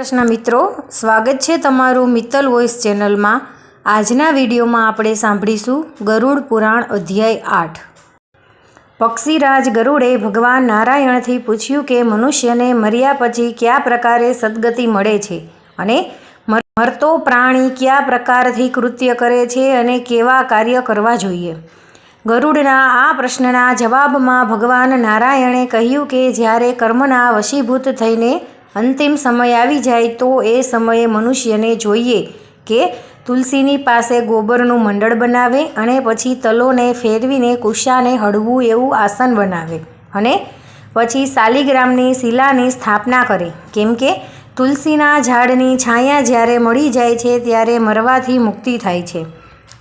કૃષ્ણ મિત્રો, સ્વાગત છે તમારું મિત્તલ વોઇસ ચેનલમાં। આજના વિડીયોમાં આપણે સાંભળીશું ગરુડ પુરાણ અધ્યાય 8। પક્ષીરાજ ગરુડે ભગવાન નારાયણથી પૂછ્યું કે મનુષ્યને મર્યા પછી કયા પ્રકારે સદગતિ મળે છે અને મરતો પ્રાણી કયા પ્રકારથી કૃત્ય કરે છે અને કેવા કાર્ય કરવા જોઈએ। ગરુડના આ પ્રશ્નના જવાબમાં ભગવાન નારાયણે કહ્યું કે જ્યારે કર્મના વશીભૂત થઈને અંતિમ સમય આવી જાય તો એ સમયે મનુષ્યને જોઈએ કે તુલસીની પાસે ગોબરનું મંડળ બનાવે અને પછી તલોને ફેરવીને કુશાને હળવું એવું આસન બનાવે અને પછી શાલિગ્રામની શિલાની સ્થાપના કરે, કેમ કે તુલસીના ઝાડની છાયા જ્યારે મળી જાય છે ત્યારે મરવાથી મુક્તિ થાય છે।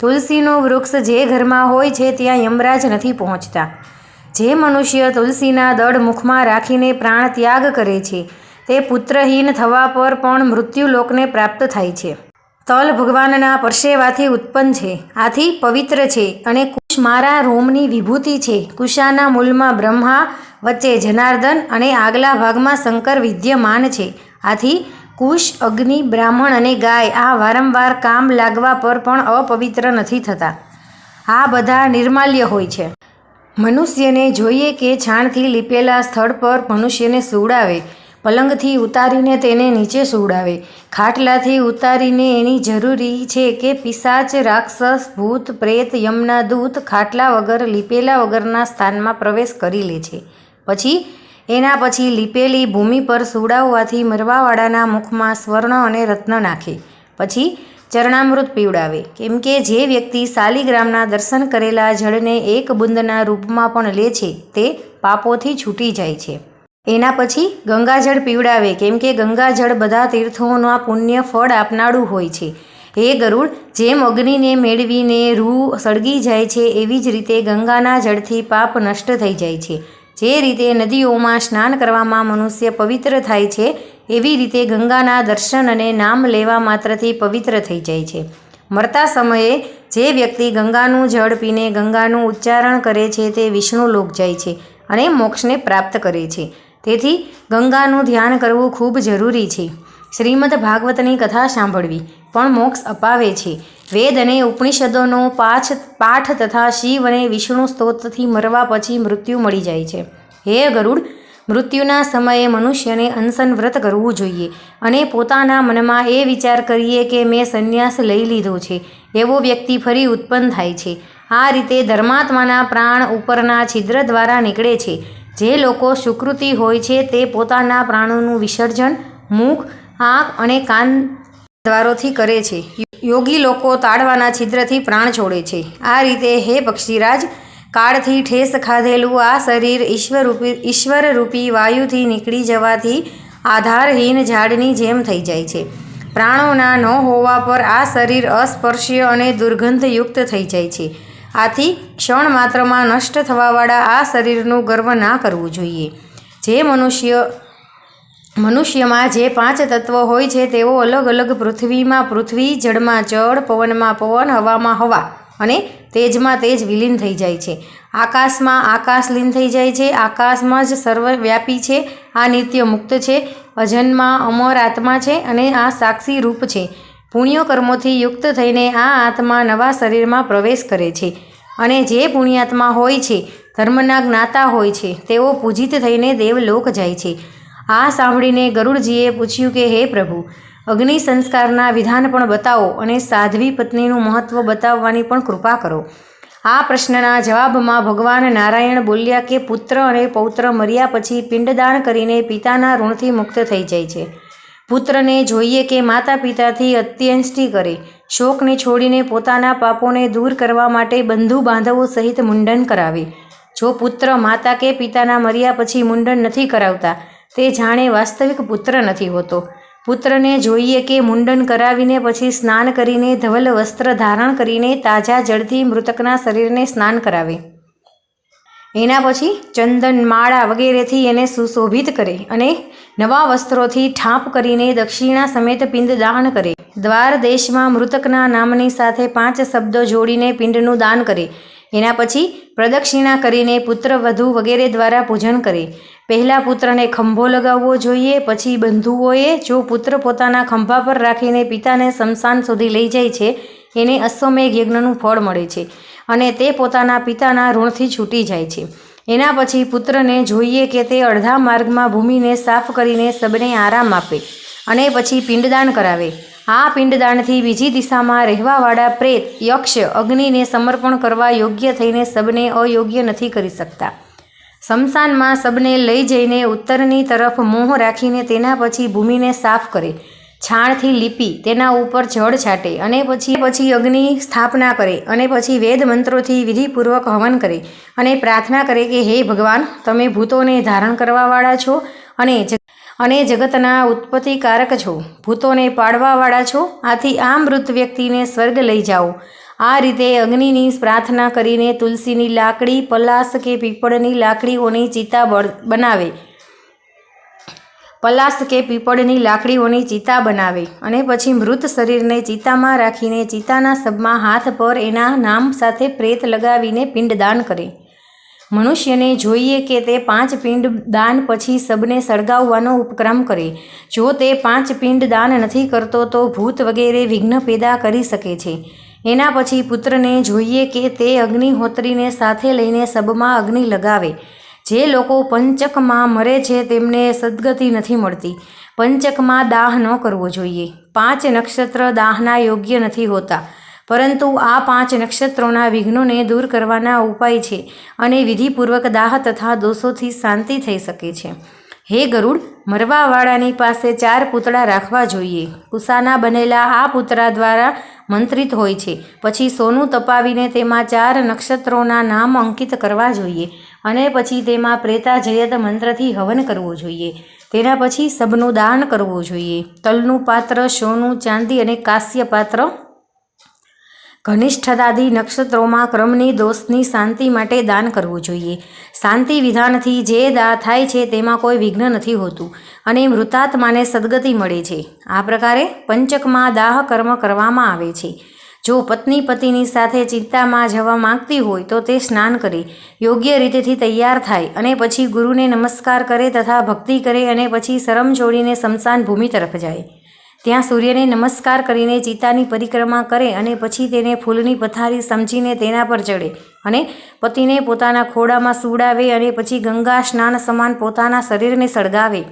તુલસીનું વૃક્ષ જે ઘરમાં હોય છે ત્યાં યમરાજ નથી પહોંચતા। જે મનુષ્ય તુલસીના દળ મુખમાં રાખીને પ્રાણ ત્યાગ કરે છે તે પુત્રહીન થવા પર પણ મૃત્યુલોકને પ્રાપ્ત થાય છે। તલ ભગવાનના પરસેવાથી ઉત્પન્ન છે, આથી પવિત્ર છે અને કુશ મારા રોમની વિભૂતિ છે। કુશાના મૂળમાં બ્રહ્મા, વચ્ચે જનાર્દન અને આગલા ભાગમાં શંકર વિદ્યમાન છે, આથી કુશ, અગ્નિ, બ્રાહ્મણ અને ગાય આ વારંવાર કામ લાગવા પર પણ અપવિત્ર નથી થતા। આ બધા નિર્માલ્ય હોય છે। મનુષ્યને જોઈએ કે છાણથી લીપેલા સ્થળ પર મનુષ્યને સુવડાવે, પલંગથી ઉતારીને તેને નીચે સુવડાવે, ખાટલાથી ઉતારીને એની જરૂરી છે કે પિશાચ, રાક્ષસ, ભૂત, પ્રેત, યમના દૂત ખાટલા વગર લીપેલા વગરના સ્થાનમાં પ્રવેશ કરી લે છે। એના પછી લીપેલી ભૂમિ પર સુવડાવવાથી મરવાવાળાના મુખમાં સ્વર્ણ અને રત્ન નાખે, પછી ચરણામૃત પીવડાવે, કેમ કે જે વ્યક્તિ શાલિગ્રામના દર્શન કરેલા જળને એક બુંદના રૂપમાં પણ લે છે તે પાપોથી છૂટી જાય છે। એના પછી ગંગાજળ પીવડાવે, કેમ કે ગંગાજળ બધા તીર્થોના પુણ્ય ફળ આપનારું હોય છે। હે ગરુડ, જેમ અગ્નિને મેળવીને રૂ સળગી જાય છે એવી જ રીતે ગંગાના જળથી પાપ નષ્ટ થઈ જાય છે। જે રીતે નદીઓમાં સ્નાન કરવામાં મનુષ્ય પવિત્ર થાય છે એવી રીતે ગંગાના દર્શન અને નામ લેવા માત્રથી પવિત્ર થઈ જાય છે। મરતા સમયે જે વ્યક્તિ ગંગાનું જળ પીને ગંગાનું ઉચ્ચારણ કરે છે તે વિષ્ણુ લોક જાય છે અને મોક્ષને પ્રાપ્ત કરે છે। તેથી ગંગાનું ધ્યાન કરવું ખૂબ જરૂરી છે। શ્રીમદ ભાગવતની કથા સાંભળવી પણ મોક્ષ અપાવે છે। વેદ અને ઉપનિષદોનો પાઠ તથા શિવ અને વિષ્ણુ સ્તોત્રથી મરવા પછી મૃત્યુ મળી જાય છે। હે ગરુડ, મૃત્યુના સમયે મનુષ્યને અનશન વ્રત કરવું જોઈએ અને પોતાના મનમાં એ વિચાર કરીએ કે મેં સંન્યાસ લઈ લીધો છે એવો વ્યક્તિ ફરી ઉત્પન્ન થાય છે। આ રીતે ધર્માત્માના પ્રાણ ઉપરના છિદ્ર દ્વારા નીકળે છે। જે લોકો સુકૃતિ હોય છે તે પોતાના પ્રાણોનું વિસર્જન મુખ, આંખ અને કાન દ્વારોથી કરે છે। યોગી લોકો તાળવાના છિદ્રથી પ્રાણ છોડે છે। આ રીતે હે પક્ષીરાજ, કાળથી ઠેસ ખાધેલું આ શરીર ઈશ્વરરૂપી વાયુથી નીકળી જવાથી આધારહીન ઝાડની જેમ થઈ જાય છે। પ્રાણોના ન હોવા પર આ શરીર અસ્પર્શ્ય અને દુર્ગંધયુક્ત થઈ જાય છે। આથી ક્ષણ માત્રમાં નષ્ટ થવાવાળા આ શરીરનું ગર્વ ના કરવું જોઈએ। જે મનુષ્યમાં જે 5 તત્વ હોય છે તેઓ અલગ અલગ પૃથ્વીમાં પૃથ્વી, જળમાં જળ, પવનમાં પવન, હવામાં હવા અને તેજમાં તેજ વિલીન થઈ જાય છે। આકાશમાં આકાશ લીન થઈ જાય છે। આકાશમાં જ સર્વવ્યાપી છે। આ નિત્ય મુક્ત છે, અજન્મા અમર આત્મા છે અને આ સાક્ષી રૂપ છે। પુણ્ય કર્મોથી યુક્ત થઈને આ આત્મા નવા શરીરમાં પ્રવેશ કરે છે અને જે પુણ્યાત્મા હોય છે, ધર્મના જ્ઞાતા હોય છે, તેઓ પૂજિત થઈને દેવલોક જાય છે। આ સાંભળીને ગરુડજીએ પૂછ્યું કે હે પ્રભુ, અગ્નિ સંસ્કારના વિધાન પણ બતાવો અને સાધ્વી પત્નીનું મહત્વ બતાવવાની પણ કૃપા કરો। આ પ્રશ્નના જવાબમાં ભગવાન નારાયણ બોલ્યા કે પુત્ર અને પૌત્ર મર્યા પછી પિંડદાન કરીને પિતાના ઋણથી મુક્ત થઈ જાય છે। પુત્રને જોઈએ કે માતા પિતાથી અત્યંષ્ટિ કરે, શોકને છોડીને પોતાના પાપોને દૂર કરવા માટે બંધુ બાંધવો સહિત મુંડન કરાવે। જો પુત્ર માતા કે પિતાના મર્યા પછી મુંડન નથી કરાવતા તે જાણે વાસ્તવિક પુત્ર નથી હોતો। પુત્રને જોઈએ કે મુંડન કરાવીને પછી સ્નાન કરીને ધવલ વસ્ત્ર ધારણ કરીને તાજા જળથી મૃતકના શરીરને સ્નાન કરાવે। એના પછી ચંદન, માળા વગેરેથી એને સુશોભિત કરે અને નવા વસ્ત્રોથી ઠાપ કરીને દક્ષિણા સમેત પિંડ દાન કરે। દ્વાર દેશમાં મૃતકના નામની સાથે 5 શબ્દો જોડીને પિંડનું દાન કરે। એના પછી પ્રદક્ષિણા કરીને પુત્ર વધુ વગેરે દ્વારા પૂજન કરે. પહેલાં પુત્રને ખંભો લગાવવો જોઈએ. પછી બંધુઓએ જો પુત્ર પોતાના ખંભા પર રાખીને પિતાને સ્મશાન સુધી લઈ જાય છે એને અશ્વમેઘ યજ્ઞનું ફળ મળે છે અને તે પોતાના પિતાના ઋણથી છૂટી જાય છે. એના પછી પુત્રને જોઈએ કે તે અડધા માર્ગમાં ભૂમિને સાફ કરીને સબને આરામ આપે અને પછી પિંડદાન કરાવે. આ પિંડદાનથી બીજી દિશામાં રહેવાવાળા પ્રેત યક્ષ અગ્નિને સમર્પણ કરવા યોગ્ય થઈને સબને અયોગ્ય નથી કરી શકતા. સ્મશાનમાં સબને લઈ જઈને ઉત્તરની તરફ મોહ રાખીને તેના પછી ભૂમિને સાફ કરે, છાણથી લીપી તેના ઉપર જળ છાંટે અને પછી અગ્નિ સ્થાપના કરે અને પછી વેદ મંત્રોથી વિધિપૂર્વક હવન કરે અને પ્રાર્થના કરે કે હે ભગવાન, તમે ભૂતોને ધારણ કરવાવાળા છો અને જગતના ઉત્પત્તિકારક છો, ભૂતોને પાડવાવાળા છો. આથી આ મૃત વ્યક્તિને સ્વર્ગ લઈ જાઓ. આ રીતે અગ્નિની પ્રાર્થના કરીને તુલસીની લાકડી, પલાસ કે પીપળની લાકડીઓની ચિતા બનાવે અને પછી મૃત શરીરને ચિતામાં રાખીને ચિતાના શબમાં હાથ પર એના નામ સાથે પ્રેત લગાવીને પિંડદાન કરે. મનુષ્યને જોઈએ કે તે 5 પિંડ દાન પછી શબને સળગાવવાનો ઉપક્રમ કરે. જો તે 5 પિંડ દાન નથી કરતો તો ભૂત વગેરે વિઘ્ન પેદા કરી શકે છે. એના પછી પુત્રને જોઈએ કે તે અગ્નિહોત્રીને સાથે લઈને શબમાં અગ્નિ લગાવે. જે લોકો પંચકમાં મરે છે તેમને સદગતિ નથી મળતી. પંચકમાં દાહ ન કરવો જોઈએ. 5 નક્ષત્ર દાહના યોગ્ય નથી હોતા, પરંતુ આ 5 નક્ષત્રોના વિઘ્નોને દૂર કરવાના ઉપાય છે અને વિધિપૂર્વક દાહ તથા દોષોથી શાંતિ થઈ શકે છે. હે ગરુડ, મરવાવાળાની પાસે 4 પૂતળા રાખવા જોઈએ. કુસાના બનેલા આ પૂતળા દ્વારા મંત્રિત હોય છે. પછી સોનું તપાવીને તેમાં 4 નક્ષત્રોના નામ અંકિત કરવા જોઈએ અને પછી તેમાં પ્રેતાજયત મંત્રથી હવન કરવો જોઈએ. તેના પછી સબનું દાન કરવું જોઈએ. તલનું પાત્ર, સોનું, ચાંદી અને કાંસ્ય પાત્ર ઘનિષ્ઠતાદી નક્ષત્રોમાં ક્રમની દોષની શાંતિ માટે દાન કરવું જોઈએ. શાંતિ વિધાનથી જે થાય છે તેમાં કોઈ વિઘ્ન નથી હોતું અને મૃતાત્માને સદગતિ મળે છે. આ પ્રકારે પંચકમાં દાહ કર્મ કરવામાં આવે છે. જો પત્ની પતિની સાથે ચિંતામાં જવા માંગતી હોય તો તે સ્નાન કરે, યોગ્ય રીતેથી તૈયાર થાય અને પછી ગુરુને નમસ્કાર કરે તથા ભક્તિ કરે અને પછી શરમ છોડીને સ્મશાન ભૂમિ તરફ જાય. ત્યાં સૂર્યને નમસ્કાર કરીને ચિતાની પરિક્રમા કરે અને પછી તેને ફૂલની પથારી સમજીને તેના પર ચડે અને પતિને પોતાના ખોળામાં સુવડાવે અને પછી ગંગા સ્નાન સમાન પોતાના શરીરને સળગાવે.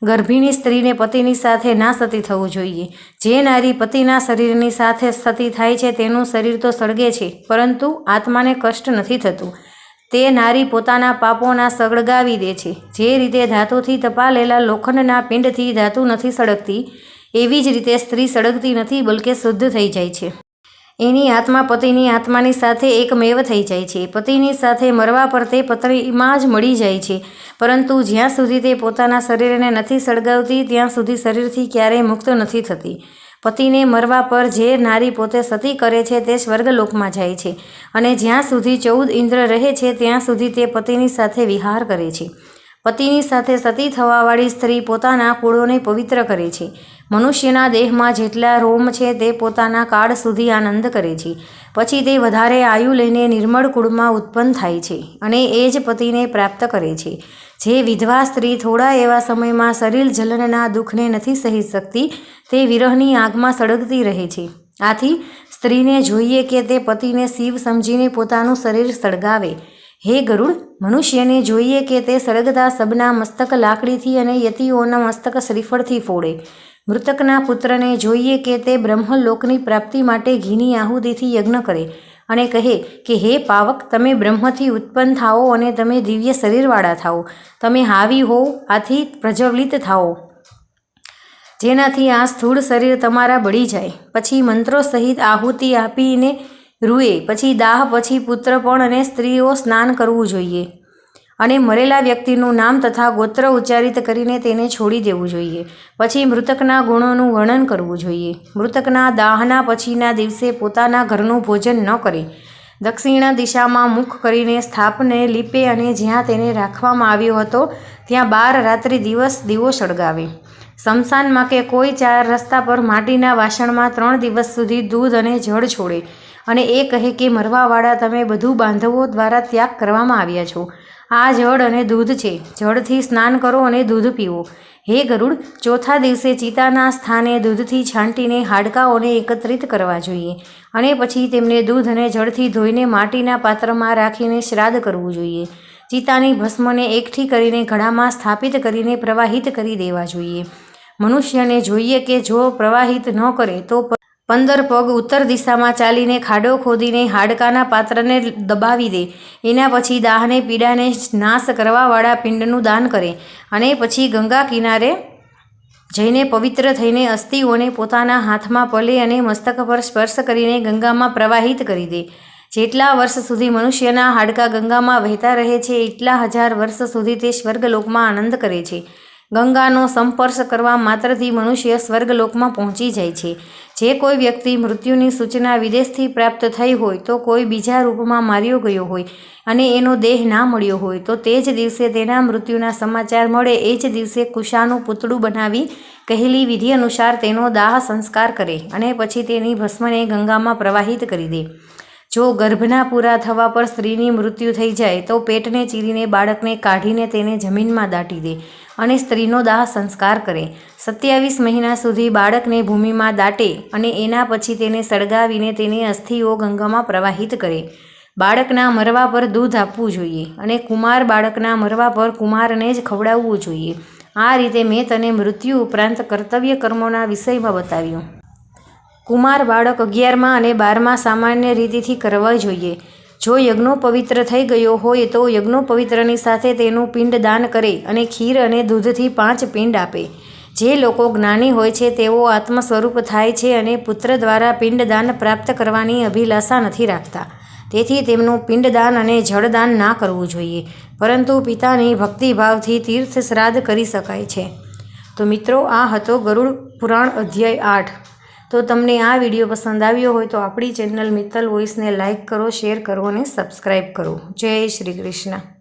ગર્ભિણી સ્ત્રીને પતિની સાથે ના સતી થવું જોઈએ. જે નારી પતિના શરીરની સાથે સતી થાય છે તેનું શરીર તો સળગે છે, પરંતુ આત્માને કષ્ટ નથી થતું. તે નારી પોતાના પાપોના સળગાવી દે છે. જે રીતે ધાતુથી તપાલેલા લોખંડના પિંડથી ધાતુ નથી સળગતી, એવી જ રીતે સ્ત્રી સળગતી નથી બલકે શુદ્ધ થઈ જાય છે. એની આત્મા પતિની આત્માની સાથે એકમેવ થઈ જાય છે. પતિની સાથે મરવા પર તે પતિમાં જ મળી જાય છે, પરંતુ જ્યાં સુધી તે પોતાના શરીરને નથી સળગાવતી ત્યાં સુધી શરીરથી ક્યારેય મુક્ત નથી થતી. પતિને મરવા પર જે નારી પોતે સતી કરે છે તે સ્વર્ગલોકમાં જાય છે અને જ્યાં સુધી 14 ઇન્દ્ર રહે છે ત્યાં સુધી તે પતિની સાથે વિહાર કરે છે. પતિની સાથે સતી થવાવાળી સ્ત્રી પોતાના કુળોને પવિત્ર કરે છે. મનુષ્યના દેહમાં જેટલા રોમ છે તે પોતાના કાળ સુધી આનંદ કરે છે. પછી તે વધારે આયુ લઈને નિર્મળ કુળમાં ઉત્પન્ન થાય છે અને એ જ પતિને પ્રાપ્ત કરે છે. જે વિધવા સ્ત્રી થોડા એવા સમયમાં શરીર જલનના દુઃખને નથી સહી શકતી તે વિરહની આગમાં સળગતી રહે છે. આથી સ્ત્રીને જોઈએ કે તે પતિને શિવ સમજીને પોતાનું શરીર સળગાવે. હે ગરુડ, મનુષ્યને જોઈએ કે તે સળગતા સબના મસ્તક લાકડીથી અને યતિઓના મસ્તક શ્રીફળથી ફોડે. મૃતકના પુત્રને જોઈએ કે તે બ્રહ્મલોકની પ્રાપ્તિ માટે ઘીની આહુતિથી યજ્ઞ કરે અને કહે કે હે પાવક, તમે બ્રહ્મથી ઉત્પન્ન થાઓ અને તમે દિવ્ય શરીરવાળા થાઓ. તમે હાવી હોવ, આથી પ્રજ્વલિત થાઓ, જેનાથી આ સ્થૂળ શરીર તમારા બળી જાય. પછી મંત્રો સહિત આહુતિ આપીને રૂએ. પછી દાહ પછી પુત્રપણ અને સ્ત્રીઓ સ્નાન કરવું જોઈએ અને મરેલા વ્યક્તિનું નામ તથા ગોત્ર ઉચ્ચારિત કરીને તેને છોડી દેવું જોઈએ. પછી મૃતકના ગુણોનું વર્ણન કરવું જોઈએ. મૃતકના દાહના પછીના દિવસે પોતાના ઘરનું ભોજન ન કરે. દક્ષિણ દિશામાં મુખ કરીને સ્થાપને લીપે અને જ્યાં તેને રાખવામાં આવ્યો હતો ત્યાં 12 રાત્રિ દિવસ દીવો સળગાવે. સ્મશાનમાં કે કોઈ 4 રસ્તા પર માટીના વાસણમાં 3 દિવસ સુધી દૂધ અને જળ છોડે અને એ કહે કે મરવાવાળા તમે બધું બાંધવો દ્વારા ત્યાગ કરવામાં આવ્યા છો. આ જળ અને દૂધ છે. જળથી સ્નાન કરો અને દૂધ પીવો. હે ગરુડ, ચોથા દિવસે ચિતાના સ્થાને દૂધથી છાંટીને હાડકાઓને એકત્રિત કરવા જોઈએ અને પછી તેમને દૂધ અને જળથી ધોઈને માટીના પાત્રમાં રાખીને શ્રાદ્ધ કરવું જોઈએ. ચિતાની ભસ્મને એકઠી કરીને ઘડામાં સ્થાપિત કરીને પ્રવાહિત કરી દેવા જોઈએ. મનુષ્યને જોઈએ કે જો પ્રવાહિત ન કરે તો 15 પગ ઉત્તર દિશામાં ચાલીને ખાડો ખોદીને હાડકાના પાત્રને દબાવી દે. એના પછી દાહને પીડાને નાશ કરવાવાળા પિંડનું દાન કરે અને પછી ગંગા કિનારે જઈને પવિત્ર થઈને અસ્થિઓને પોતાના હાથમાં પલે અને મસ્તક પર સ્પર્શ કરીને ગંગામાં પ્રવાહિત કરી દે. જેટલા વર્ષ સુધી મનુષ્યના હાડકા ગંગામાં વહેતા રહે છે એટલા 1000 વર્ષ સુધી તે સ્વર્ગલોકમાં આનંદ કરે છે. ગંગાનો સંસ્પર્શ કરવા માત્રથી મનુષ્ય સ્વર્ગલોકમાં પહોંચી જાય છે. જે કોઈ વ્યક્તિ મૃત્યુની સૂચના વિદેશથી પ્રાપ્ત થઈ હોય તો કોઈ બીજા રૂપમાં માર્યો ગયો હોય અને એનો દેહ ના મળ્યો હોય તો તે જ દિવસે તેના મૃત્યુના સમાચાર મળે એ જ દિવસે કુશાનું પૂતળું બનાવી કહેલી વિધિ અનુસાર તેનો દાહ સંસ્કાર કરે અને પછી તેની ભસ્મને ગંગામાં પ્રવાહિત કરી દે. જો ગર્ભના પૂરા થવા પર સ્ત્રીની મૃત્યુ થઈ જાય તો પેટને ચીરીને બાળકને કાઢીને તેને જમીનમાં દાટી દે અને સ્ત્રીનો દાહ સંસ્કાર કરે. 27 મહિના સુધી બાળકને ભૂમિમાં દાટે અને એના પછી તેને સળગાવીને તેની અસ્થિઓ ગંગામાં પ્રવાહિત કરે. બાળકના મરવા પર દૂધ આપવું જોઈએ અને કુમાર બાળકના મરવા પર કુમારને જ ખવડાવવું જોઈએ. આ રીતે મેં તને મૃત્યુ ઉપરાંત કર્તવ્ય કર્મોના વિષયમાં બતાવ્યું. કુમાર બાળક 11મા અને 12મા સામાન્ય રીતિથી કરવા જોઈએ. જો યજ્ઞો પવિત્ર થઈ ગયો હોય તો યજ્ઞો પવિત્રની સાથે તેનું પિંડ દાન કરે અને ખીર અને દૂધથી 5 પિંડ આપે. જે લોકો જ્ઞાની હોય છે તેઓ આત્મ સ્વરૂપ થાય છે અને પુત્ર દ્વારા પિંડદાન પ્રાપ્ત કરવાની અભિલાષા નથી રાખતા. તેથી તેમનું પિંડદાન અને જળદાન ના કરવું જોઈએ, પરંતુ પિતાની ભક્તિભાવથી તીર્થ શ્રાદ્ધ કરી શકાય છે. તો મિત્રો, આ હતો ગરુડ પુરાણ અધ્યાય 8. તો તમને આ વિડીયો પસંદ આવ્યો હોય તો આપણી ચેનલ મિત્તલ વોઇસને લાઇક કરો, શેર કરો અને સબસ્ક્રાઈબ કરો. જય શ્રી કૃષ્ણ.